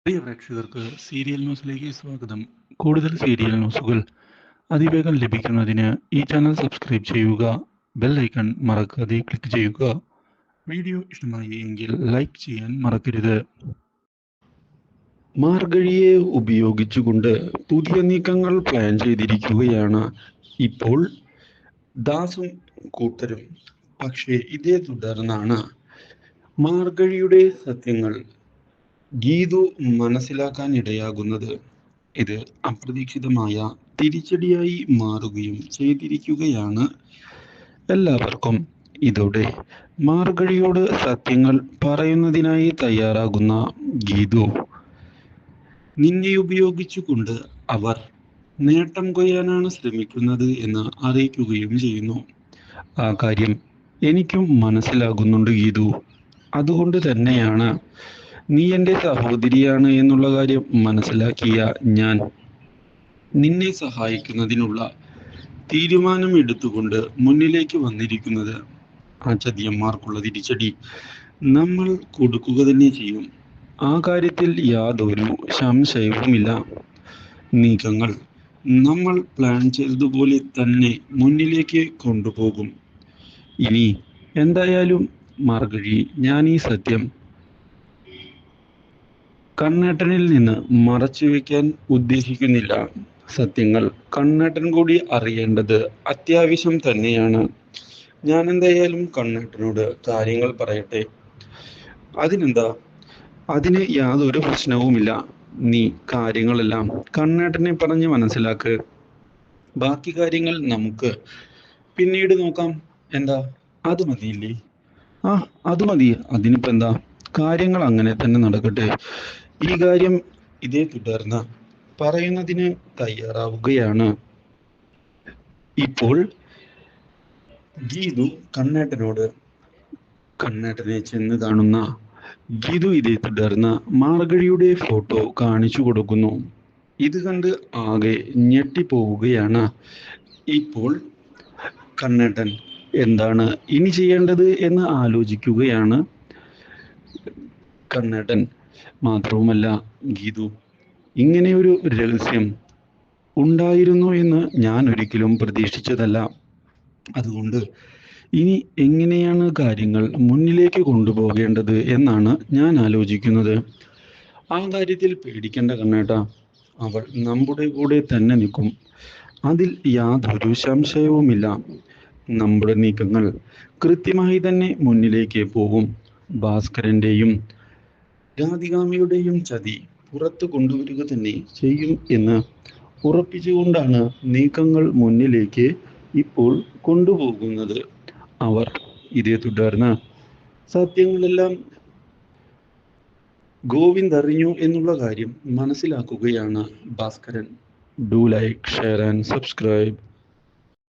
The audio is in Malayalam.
പ്രിയ പ്രേക്ഷകർക്ക് സീരിയൽ ന്യൂസിലേക്ക് സ്വാഗതം. കൂടുതൽ സീരിയൽ ന്യൂസുകൾ അതിവേഗം ലഭിക്കുന്നതിന് ഈ ചാനൽ സബ്സ്ക്രൈബ് ചെയ്യുക. ബെൽ ഐക്കൺ മറക്കാതെ ക്ലിക്ക് ചെയ്യുക. വീഡിയോ ഇഷ്ടമായി എങ്കിൽ ലൈക്ക് ചെയ്യാൻ മറക്കരുത്. മാർഗഴിയെ ഉപയോഗിച്ചുകൊണ്ട് പുതിയ നീക്കങ്ങൾ പ്ലാൻ ചെയ്തിരിക്കുകയാണ് ഇപ്പോൾ ദാസും കൂട്ടരും. പക്ഷേ ഇതേ തുടർന്നാണ് മാർഗഴിയുടെ സത്യങ്ങൾ ഗീതു മനസ്സിലാക്കാൻ ഇടയാകുന്നത്. ഇത് അപ്രതീക്ഷിതമായ തിരിച്ചടിയായി മാറുകയും ചെയ്തിരിക്കുകയാണ് എല്ലാവർക്കും. ഇതോടെ മാർഗഴിയോട് സത്യങ്ങൾ പറയുന്നതിനായി തയ്യാറാകുന്ന ഗീതു, നിന്നെ ഉപയോഗിച്ചുകൊണ്ട് അവർ നേട്ടം കൊയ്യാനാണ് ശ്രമിക്കുന്നത് എന്ന് അറിയിക്കുകയും ചെയ്യുന്നു. ആ കാര്യം എനിക്കും മനസ്സിലാകുന്നുണ്ട് ഗീതു. അതുകൊണ്ട് തന്നെയാണ് നീ എൻ്റെ സഹോദരിയാണ് എന്നുള്ള കാര്യം മനസ്സിലാക്കിയ ഞാൻ നിന്നെ സഹായിക്കുന്നതിനുള്ള തീരുമാനം എടുത്തുകൊണ്ട് മുന്നിലേക്ക് വന്നിരിക്കുന്നത്. ആ ചതിയന്മാർക്കുള്ള തിരിച്ചടി നമ്മൾ കൊടുക്കുക തന്നെ ചെയ്യും. ആ കാര്യത്തിൽ യാതൊരു സംശയവുമില്ല. നീക്കങ്ങൾ നമ്മൾ പ്ലാൻ ചെയ്തതുപോലെ തന്നെ മുന്നിലേക്ക് കൊണ്ടുപോകും. ഇനി എന്തായാലും മാർഗഴി, ഞാൻ ഈ സത്യം കണ്ണേട്ടനിൽ നിന്ന് മറച്ചു വെക്കാൻ ഉദ്ദേശിക്കുന്നില്ല. സത്യങ്ങൾ കണ്ണേട്ടൻ കൂടി അറിയേണ്ടത് അത്യാവശ്യം തന്നെയാണ്. ഞാൻ എന്തായാലും കണ്ണേട്ടനോട് കാര്യങ്ങൾ പറയട്ടെ. അതിനെന്താ, അതിന് യാതൊരു പ്രശ്നവുമില്ല. നീ കാര്യങ്ങളെല്ലാം കണ്ണേട്ടനെ പറഞ്ഞ് മനസ്സിലാക്ക്. ബാക്കി കാര്യങ്ങൾ നമുക്ക് പിന്നീട് നോക്കാം. എന്താ, അത് മതിയില്ലേ? അത് മതി. അതിനിപ്പോ എന്താ, കാര്യങ്ങൾ അങ്ങനെ തന്നെ നടക്കട്ടെ. ഈ കാര്യം ഇതേ തുടർന്ന് പറയുന്നതിന് തയ്യാറാവുകയാണ് ഇപ്പോൾ ഗീതു കണ്ണേട്ടനോട്. കണ്ണേട്ടനെ ചെന്ന് കാണുന്ന ഗീതു ഇതേ തുടർന്ന് മാർഗഴിയുടെ ഫോട്ടോ കാണിച്ചു കൊടുക്കുന്നു. ഇത് കണ്ട് ആകെ ഞെട്ടിപ്പോവുകയാണ് ഇപ്പോൾ കണ്ണേട്ടൻ. എന്താണ് ഇനി ചെയ്യേണ്ടത് എന്ന് ആലോചിക്കുകയാണ് കണ്ണേട്ടൻ. മാത്രവുമല്ല ഗീതു, ഇങ്ങനെ ഒരു രഹസ്യം ഉണ്ടായിരുന്നു എന്ന് ഞാൻ ഒരിക്കലും പ്രതീക്ഷിച്ചതല്ല. അതുകൊണ്ട് ഇനി എങ്ങനെയാണ് കാര്യങ്ങൾ മുന്നിലേക്ക് കൊണ്ടുപോകേണ്ടത് എന്നാണ് ഞാൻ ആലോചിക്കുന്നത്. ആ കാര്യത്തിൽ പേടിക്കേണ്ട കണ്ണേട്ട, അവൾ നമ്മുടെ കൂടെ തന്നെ നിൽക്കും. അതിൽ യാതൊരു സംശയവുമില്ല. നമ്മുടെ നീക്കങ്ങൾ കൃത്യമായി തന്നെ മുന്നിലേക്ക് പോകും. ഭാസ്കരന്റെയും രാധികാമ്മയുടെയും ചതി പുറത്തു കൊണ്ടുവരിക തന്നെ ചെയ്യും എന്ന് ഉറപ്പിച്ചുകൊണ്ടാണ് നീക്കങ്ങൾ മുന്നിലേക്ക് ഇപ്പോൾ കൊണ്ടുപോകുന്നത് അവർ. ഇതേ തുടർന്ന് സത്യങ്ങളെല്ലാം ഗോവിന്ദ് അറിഞ്ഞു എന്നുള്ള കാര്യം മനസ്സിലാക്കുകയാണ് Bhaskaran. Do like, share and subscribe.